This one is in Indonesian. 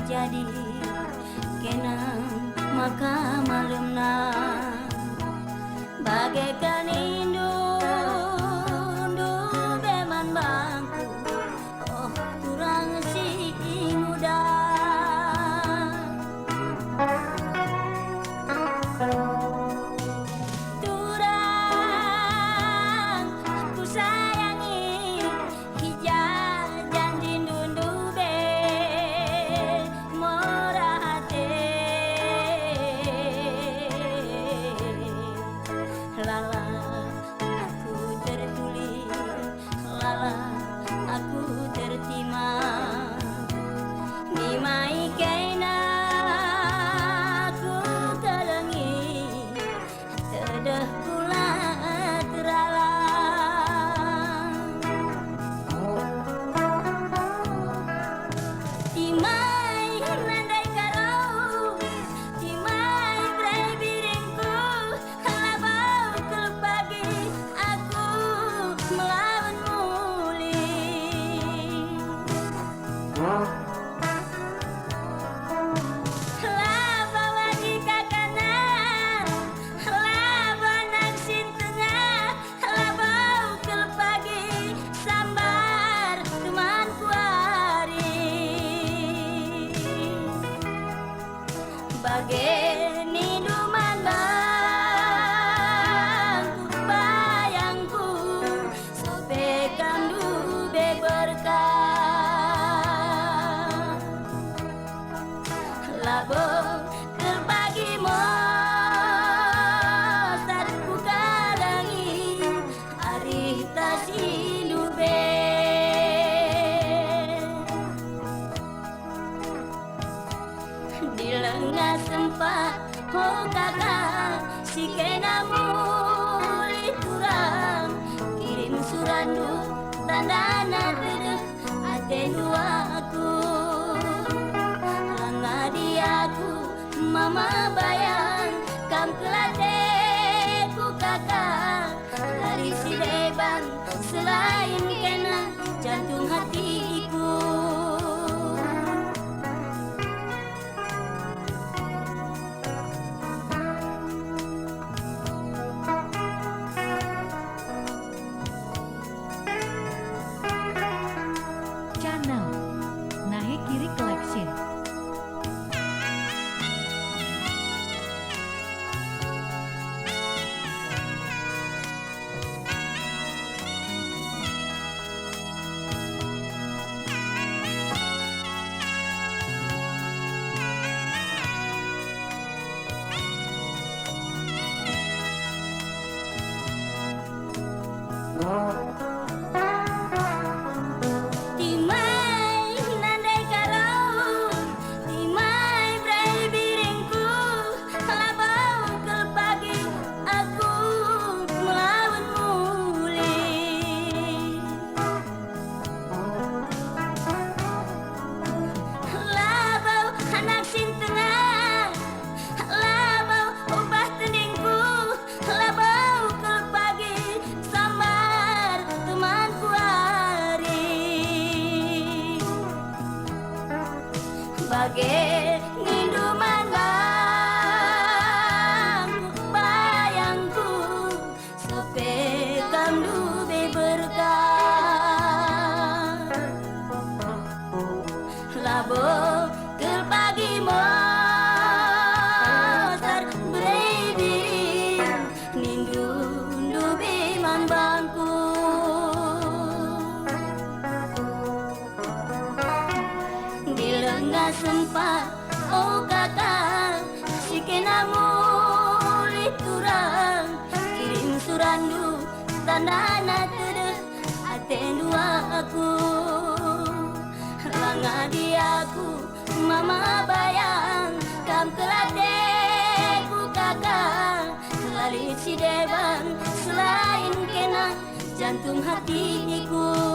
jadi kena maka malemna bagaikan indu beman bangku oh kurang si muda turang aku sayangi hijau janji dundu be morate lala aku tertulis lala aku tertima nimai kena aku kalengi tedeh kula terala timai nandai karau timai brai biringku halabau keluk pagi aku melawan muli laba wadi kakana laba naksin tengah labau keluk pagi sambar teman kuari bageni duman bangku bayangku sobekan dube berkah labo terbagi mosar ku kalangi arih tasindu be di lengah sempat oh kakak si kena muli turang kirim surandu tandana tedeh ate dua aku langah diaku mama bayang kam kelateku kakak dari si deban selain kena jantung hatiku Channel Nahe Kiri Collection. timai nandai karau timai brai biringku labau keluk pagi aku melawan muli labau anak sin tengah labau ubah tendingku labau keluk pagi sambar teman kuari bagai ninduman bangku bayangku sopekan dube berkah labo kel pagi mosar brai biring nindu dube man bangku di lengah sempat oh kakak si kena muli turang kirim surandu tandana tedeh ate dua aku langah diaku mama bayang kam kelateku kakak lali si deban selain kena jantung hatiku